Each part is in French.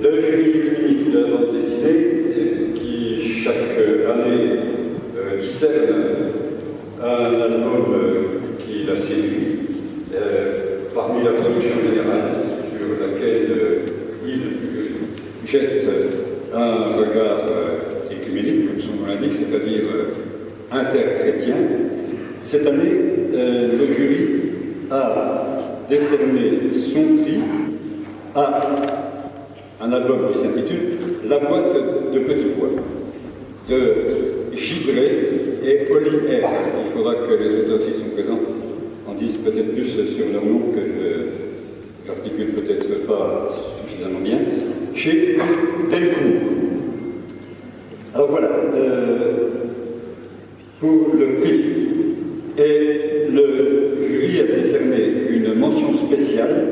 Le jury clinique de la bande dessinée, qui chaque année discerne un album qui l'a séduit, parmi la production générale, sur laquelle il jette un regard écuménique, comme son nom l'indique, c'est-à-dire interchrétien. Cette année, le jury a décerné son prix à un album qui s'intitule La boîte de petits pois, de Gidré et Oli R. Il faudra que les auteurs, s'ils sont présents, en disent peut-être plus sur leur nom, que j'articule peut-être pas suffisamment bien, chez Delcourt. Alors voilà, pour le prix. Et le jury a décerné une mention spéciale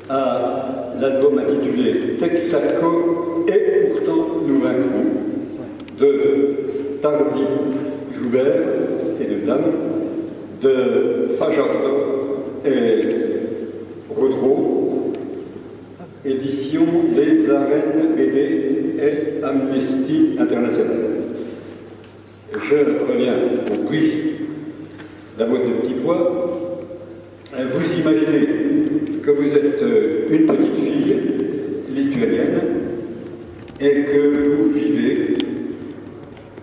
à l'album intitulé Texaco et pourtant nous vaincrons de Tardy Joubert, c'est une dame, de Fajardo et Rodreau, édition Les Arènes BD et Amnesty International. Je reviens au prix La boîte de petits pois. Vous imaginez que vous êtes une petite fille lituanienne et que vous vivez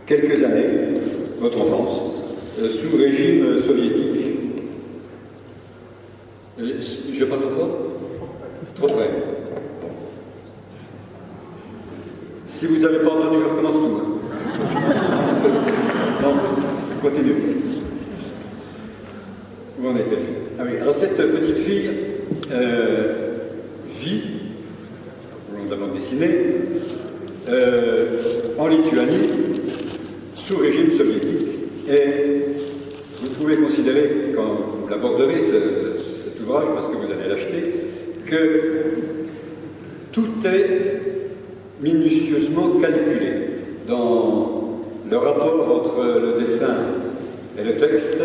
quelques années, votre enfance, sous régime soviétique. Je parle trop fort? Trop près. Si vous n'avez pas entendu, je recommence tout. Non, continue. Où en était-je? Ah oui, alors cette petite fille vit, au long de la bande dessinée, en Lituanie, sous régime soviétique. Et vous pouvez considérer, quand vous l'aborderez, cet ouvrage, parce que vous allez l'acheter, que tout est minutieusement calculé dans le rapport entre le dessin et le texte,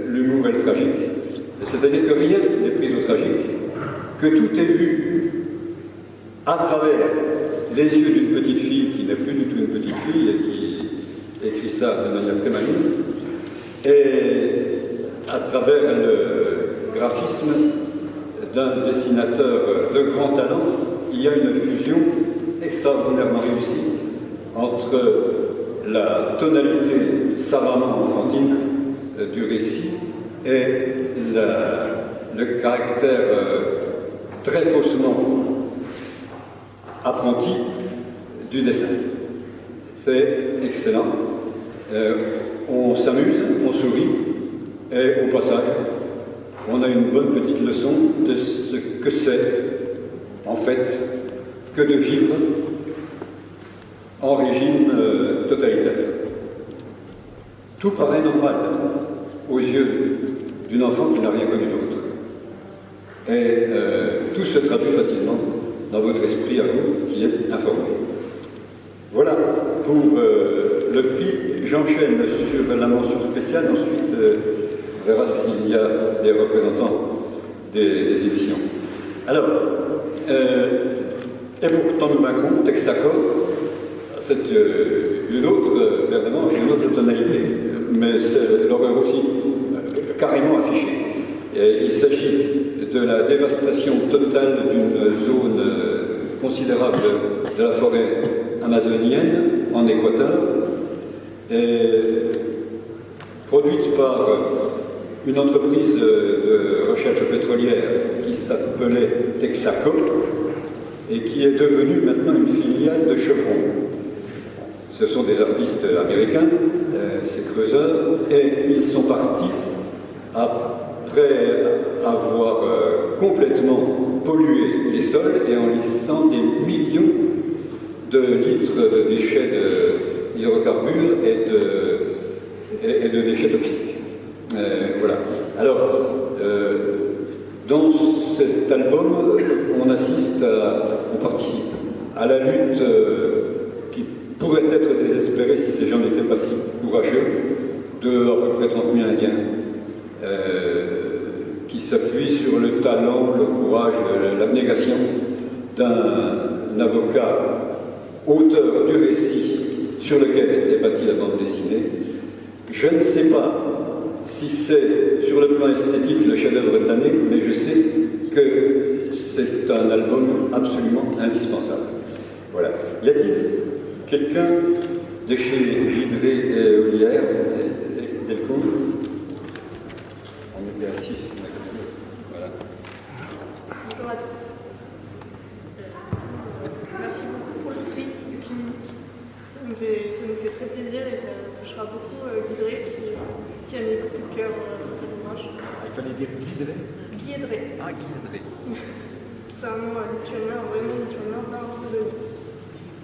l'humour et le tragique. C'est-à-dire que rien n'est pris au tragique, que tout est vu à travers les yeux d'une petite fille qui n'est plus du tout une petite fille et qui écrit ça de manière très maligne, et à travers le graphisme d'un dessinateur de grand talent. Il y a une fusion extraordinairement réussie entre la tonalité savamment enfantine du récit et le caractère très faussement apprenti du dessin. C'est excellent. On s'amuse, on sourit, et au passage, on a une bonne petite leçon de ce que c'est, en fait, que de vivre en régime totalitaire. Tout paraît normal aux yeux d'une enfant qui n'a rien connu d'autre. Et tout se traduit facilement dans votre esprit à vous, qui êtes informé. Voilà pour le prix. J'enchaîne sur la mention spéciale. Ensuite, on verra s'il y a des représentants des éditions. Alors, et pourtant nous vaincrons, Texaco, c'est une autre paire de manches, une autre tonalité, mais c'est l'horreur aussi carrément affichée. Et il s'agit de la dévastation totale d'une zone considérable de la forêt amazonienne en Équateur, et produite par une entreprise de recherche pétrolière qui s'appelait Texaco et qui est devenue maintenant une filiale de Chevron. Ce sont des artistes américains, ces creuseurs, et ils sont partis après avoir complètement pollué les sols et en laissant des millions de litres de déchets d'hydrocarbures et de déchets toxiques. Voilà. Alors, dans cet album, on assiste, on participe à la lutte qui pourrait être désespérée si ces gens n'étaient pas si courageux, de à peu près 30 000 Indiens, qui s'appuient sur le talent, le courage, l'abnégation d'un avocat auteur du récit sur lequel est bâtie la bande dessinée. Je ne sais pas si c'est sur le plan esthétique le chef-d'œuvre de l'année, mais je sais que c'est un album absolument indispensable. Voilà. Y a-t-il quelqu'un de chez Gidré et Ollière, Delcourt? On était assis. Voilà. Bonjour à tous. Merci beaucoup pour le prix du clinique. Ça nous fait très plaisir et ça touchera beaucoup Gidré qui a mis beaucoup de cœur à l'ouvrage. Il fallait dire Gidré. Gidré. Ah, Gidré. C'est un nom lituanien, un vrai nom lituanien, pas un pseudonyme.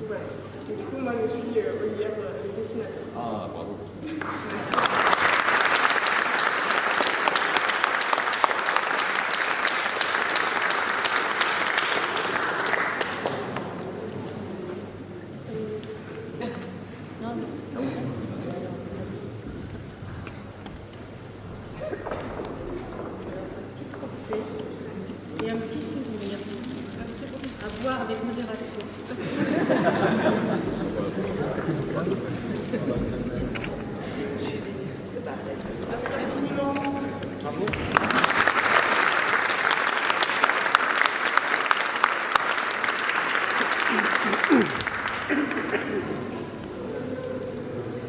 Voilà. Et du coup, moi, je suis Ollière, le dessinateur. Ah, bravo. Merci. Et un petit souvenir. Merci beaucoup. À boire avec modération. Merci infiniment. Bravo.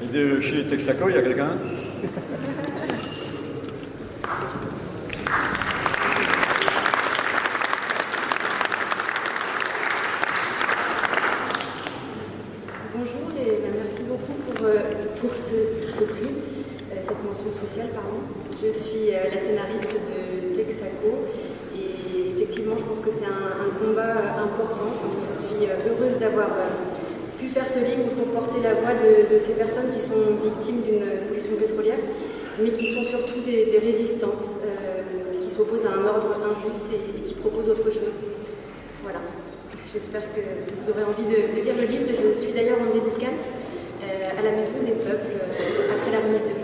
Et de chez Texaco, il y a quelqu'un? Bonjour et merci beaucoup pour ce prix, cette mention spéciale, pardon. Je suis la scénariste de Texaco et effectivement je pense que c'est un combat important. Je suis heureuse d'avoir pu faire ce livre pour porter la voix de ces personnes qui sont victimes d'une pollution pétrolière, mais qui sont surtout des résistantes, qui s'opposent à un ordre injuste et qui proposent autre chose. Voilà. J'espère que vous aurez envie de lire le livre et je suis d'ailleurs en dédicace à la Maison des Peuples après la remise de